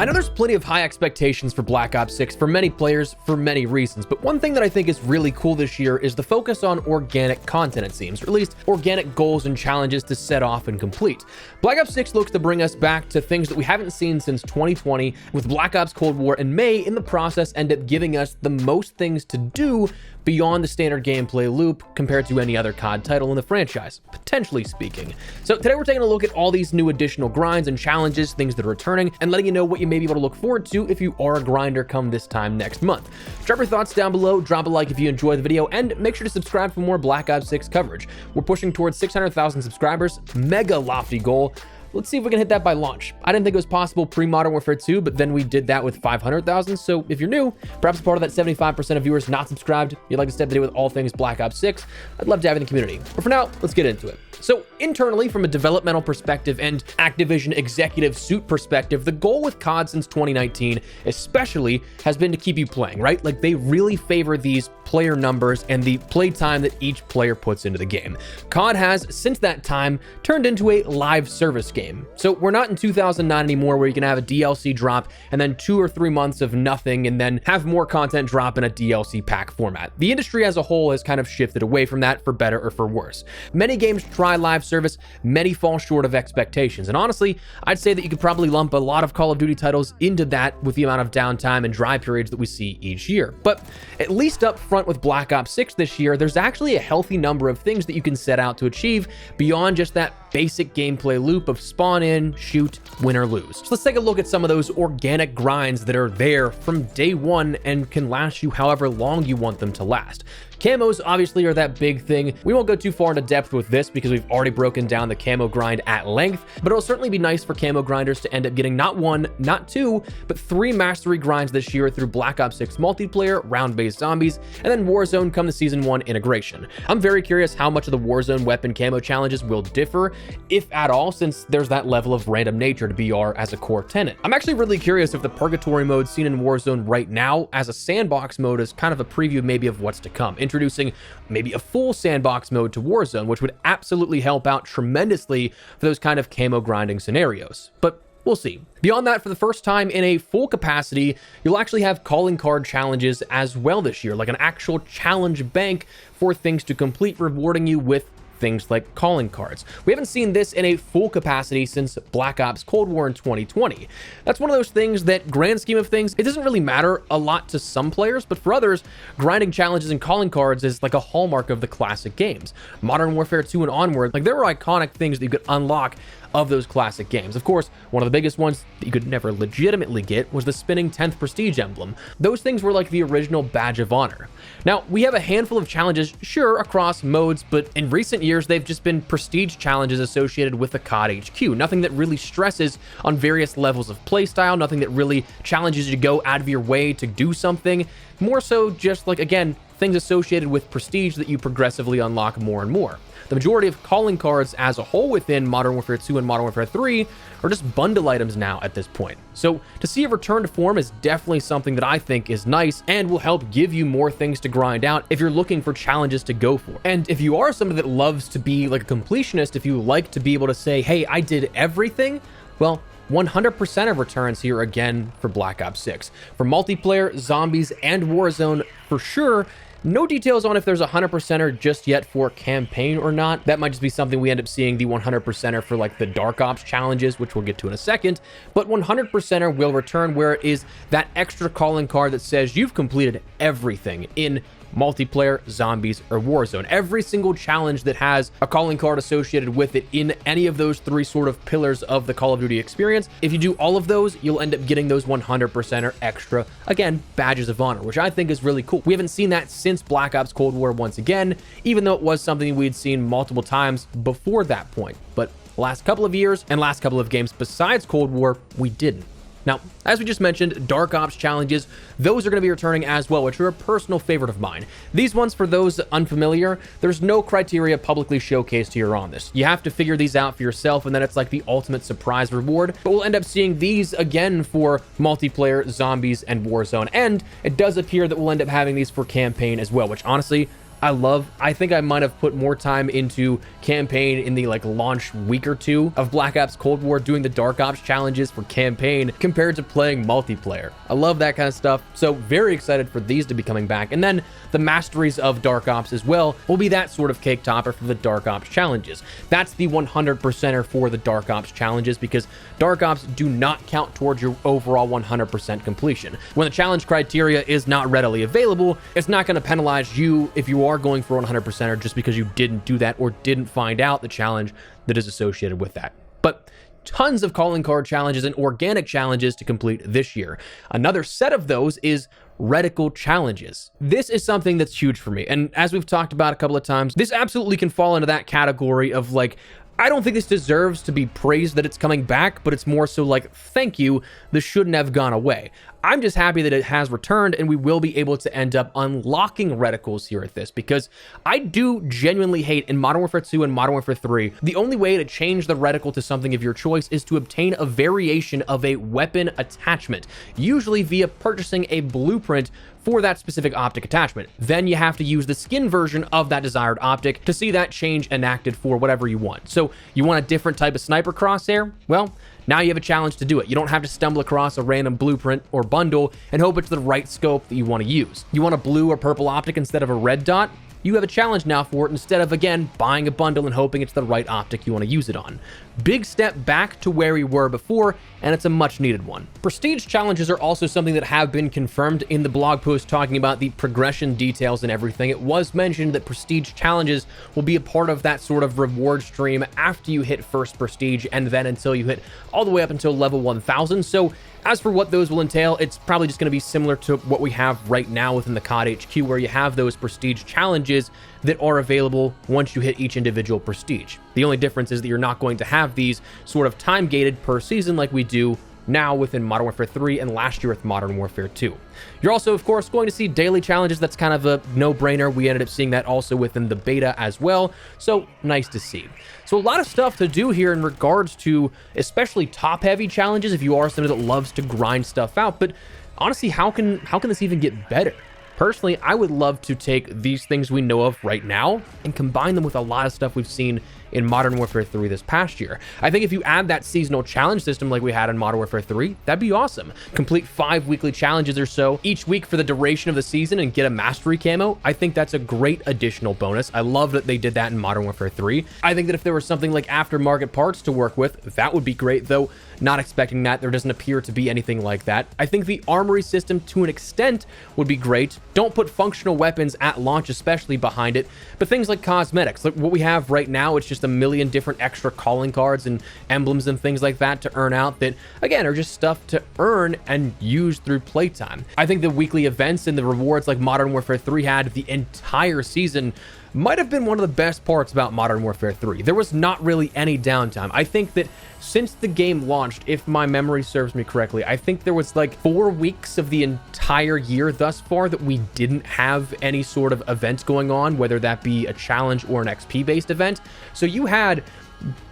I know there's plenty of high expectations for Black Ops 6 for many players for many reasons, but one thing that I think is really cool this year is the focus on organic content, it seems, or at least organic goals and challenges to set off and complete. Black Ops 6 looks to bring us back to things that we haven't seen since 2020, with Black Ops Cold War and May in the process end up giving us the most things to do beyond the standard gameplay loop compared to any other COD title in the franchise, potentially speaking. So today we're taking a look at all these new additional grinds and challenges, things that are returning, and letting you know what you may be able to look forward to if you are a grinder come this time next month. Drop your thoughts down below, drop a like if you enjoyed the video, and make sure to subscribe for more Black Ops 6 coverage. We're pushing towards 600,000 subscribers, mega lofty goal. Let's see if we can hit that by launch. I didn't think it was possible pre-Modern Warfare 2, but then we did that with 500,000. So if you're new, perhaps part of that 75% of viewers not subscribed, you'd like to stay up to date with all things Black Ops 6, I'd love to have you in the community. But for now, let's get into it. So internally, from a developmental perspective and Activision executive suit perspective, the goal with COD since 2019 especially has been to keep you playing, right? Like they really favor these player numbers and the play time that each player puts into the game. COD has, since that time, turned into a live service game. So we're not in 2009 anymore where you can have a DLC drop and then 2 or 3 months of nothing and then have more content drop in a DLC pack format. The industry as a whole has kind of shifted away from that for better or for worse. Many games try live service, many fall short of expectations. And honestly, I'd say that you could probably lump a lot of Call of Duty titles into that with the amount of downtime and dry periods that we see each year. But at least up front with Black Ops 6 this year, there's actually a healthy number of things that you can set out to achieve beyond just that basic gameplay loop of spawn in, shoot, win or lose. So let's take a look at some of those organic grinds that are there from day one and can last you however long you want them to last. Camos obviously are that big thing. We won't go too far into depth with this because we've already broken down the camo grind at length, but it'll certainly be nice for camo grinders to end up getting not 1, not 2, but 3 mastery grinds this year through Black Ops 6 multiplayer, round-based zombies, and then Warzone come the Season 1 integration. I'm very curious how much of the Warzone weapon camo challenges will differ, if at all, since there's that level of random nature to BR as a core tenet. I'm actually really curious if the Purgatory mode seen in Warzone right now as a sandbox mode is kind of a preview maybe of what's to come, introducing maybe a full sandbox mode to Warzone, which would absolutely help out tremendously for those kind of camo grinding scenarios. But we'll see. Beyond that, for the first time in a full capacity, you'll actually have calling card challenges as well this year, like an actual challenge bank for things to complete, rewarding you with things like calling cards. We haven't seen this in a full capacity since Black Ops Cold War in 2020. That's one of those things that, grand scheme of things, it doesn't really matter a lot to some players, but for others, grinding challenges and calling cards is like a hallmark of the classic games. Modern Warfare 2 and onward, like there were iconic things that you could unlock of those classic games. Of course, one of the biggest ones that you could never legitimately get was the spinning 10th prestige emblem. Those things were like the original badge of honor. Now, we have a handful of challenges, sure, across modes, but in recent years, they've just been prestige challenges associated with the COD HQ. Nothing that really stresses on various levels of playstyle, nothing that really challenges you to go out of your way to do something. More so just like, again, things associated with prestige that you progressively unlock more and more. The majority of calling cards as a whole within Modern Warfare 2 and Modern Warfare 3 are just bundle items now at this point. So to see a return to form is definitely something that I think is nice and will help give you more things to grind out if you're looking for challenges to go for. And if you are somebody that loves to be like a completionist, if you like to be able to say, hey, I did everything, well, 100% of returns here again for Black Ops 6. For multiplayer, zombies, and Warzone for sure. No details on if there's a 100%er just yet for campaign or not. That might just be something we end up seeing the 100%er for like the Dark Ops challenges, which we'll get to in a second. But 100%er will return where it is that extra calling card that says you've completed everything in multiplayer, zombies, or Warzone. Every single challenge that has a calling card associated with it in any of those 3 sort of pillars of the Call of Duty experience. If you do all of those, you'll end up getting those 100%er extra, again, badges of honor, which I think is really cool. We haven't seen that since Black Ops Cold War once again, even though it was something we'd seen multiple times before that point. But last couple of years and last couple of games besides Cold War, we didn't. Now, as we just mentioned, Dark Ops challenges, those are going to be returning as well, which are a personal favorite of mine. These ones, for those unfamiliar, there's no criteria publicly showcased here on this. You have to figure these out for yourself, and then it's like the ultimate surprise reward. But we'll end up seeing these again for multiplayer, zombies, and Warzone. And it does appear that we'll end up having these for campaign as well, which honestly, I think I might have put more time into campaign in the like launch week or two of Black Ops Cold War, doing the Dark Ops challenges for campaign compared to playing multiplayer. I love that kind of stuff. So very excited for these to be coming back. And then the masteries of Dark Ops as well will be that sort of cake topper for the Dark Ops challenges. That's the 100%er for the Dark Ops challenges, because Dark Ops do not count towards your overall 100% completion. When the challenge criteria is not readily available, it's not going to penalize you if you are going for 100%er just because you didn't do that or didn't find out the challenge that is associated with that. But tons of calling card challenges and organic challenges to complete this year. Another set of those is Reticle challenges. This is something that's huge for me. And as we've talked about a couple of times, this absolutely can fall into that category of like, I don't think this deserves to be praised that it's coming back, but it's more so like, thank you, this shouldn't have gone away. I'm just happy that it has returned, and we will be able to end up unlocking reticles here at this, because I do genuinely hate in Modern Warfare 2 and Modern Warfare 3, the only way to change the reticle to something of your choice is to obtain a variation of a weapon attachment, usually via purchasing a blueprint for that specific optic attachment. Then you have to use the skin version of that desired optic to see that change enacted for whatever you want. So you want a different type of sniper crosshair? Well, now you have a challenge to do it. You don't have to stumble across a random blueprint or bundle and hope it's the right scope that you want to use. You want a blue or purple optic instead of a red dot? You have a challenge now for it instead of, again, buying a bundle and hoping it's the right optic you want to use it on. Big step back to where we were before, and it's a much needed one. Prestige challenges are also something that have been confirmed in the blog post talking about the progression details and everything. It was mentioned that prestige challenges will be a part of that sort of reward stream after you hit first prestige, and then until you hit all the way up until level 1000. So as for what those will entail, it's probably just going to be similar to what we have right now within the COD HQ, where you have those prestige challenges that are available once you hit each individual prestige. The only difference is that you're not going to have these sort of time gated per season like we do now within Modern Warfare 3 and last year with Modern Warfare 2. You're also, of course, going to see daily challenges. That's kind of a no-brainer. We ended up seeing that also within the beta as well, so nice to see. So a lot of stuff to do here in regards to especially top-heavy challenges if you are somebody that loves to grind stuff out, but honestly, how can this even get better? Personally, I would love to take these things we know of right now and combine them with a lot of stuff we've seen in Modern Warfare 3 this past year. I think if you add that seasonal challenge system like we had in Modern Warfare 3, that'd be awesome. Complete 5 weekly challenges or so each week for the duration of the season and get a mastery camo. I think that's a great additional bonus. I love that they did that in Modern Warfare 3. I think that if there was something like aftermarket parts to work with, that would be great, though not expecting that. There doesn't appear to be anything like that. I think the armory system to an extent would be great. Don't put functional weapons at launch especially behind it, but things like cosmetics, like what we have right now, it's just a million different extra calling cards and emblems and things like that to earn out that, again, are just stuff to earn and use through playtime. I think the weekly events and the rewards like Modern Warfare 3 had the entire season might have been one of the best parts about Modern Warfare 3. There was not really any downtime. I think that since the game launched, if my memory serves me correctly, I think there was like 4 weeks of the entire year thus far that we didn't have any sort of event going on, whether that be a challenge or an XP-based event. So you had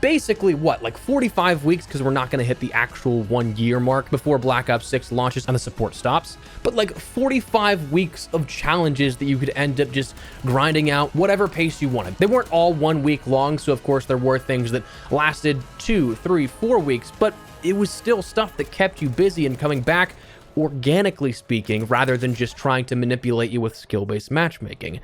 basically what, like 45 weeks, because we're not going to hit the actual 1 year mark before Black Ops 6 launches and the support stops, but like 45 weeks of challenges that you could end up just grinding out whatever pace you wanted. They weren't all 1 week long, so of course there were things that lasted 2, 3, 4 weeks, but it was still stuff that kept you busy and coming back organically speaking, rather than just trying to manipulate you with skill-based matchmaking.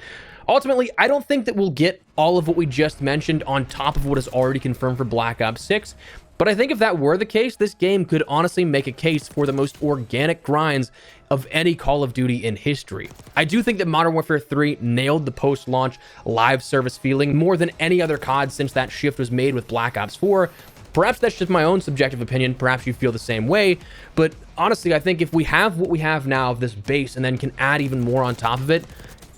Ultimately, I don't think that we'll get all of what we just mentioned on top of what is already confirmed for Black Ops 6, but I think if that were the case, this game could honestly make a case for the most organic grinds of any Call of Duty in history. I do think that Modern Warfare 3 nailed the post-launch live service feeling more than any other COD since that shift was made with Black Ops 4. Perhaps that's just my own subjective opinion. Perhaps you feel the same way. But honestly, I think if we have what we have now of this base and then can add even more on top of it,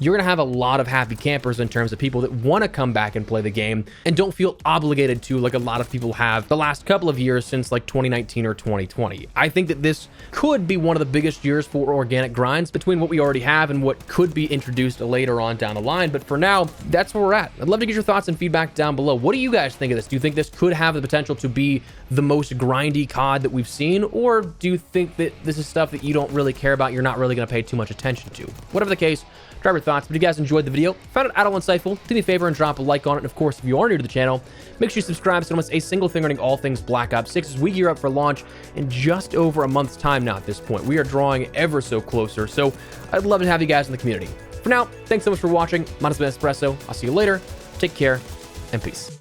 you're going to have a lot of happy campers in terms of people that want to come back and play the game and don't feel obligated to, like a lot of people have the last couple of years since like 2019 or 2020. I think that this could be one of the biggest years for organic grinds between what we already have and what could be introduced later on down the line. But for now, that's where we're at. I'd love to get your thoughts and feedback down below. What do you guys think of this? Do you think this could have the potential to be the most grindy COD that we've seen? Or do you think that this is stuff that you don't really care about, you're not really going to pay too much attention to? Whatever the case, drop your thoughts thoughts. But if you guys enjoyed the video, found it at all insightful, do me a favor and drop a like on it. And of course, if you are new to the channel, make sure you subscribe so you don't miss a single thing regarding all things Black Ops 6 as we gear up for launch in just over a month's time now at this point. We are drawing ever so closer, so I'd love to have you guys in the community. For now, thanks so much for watching. My name has been Espresso. I'll see you later. Take care, and peace.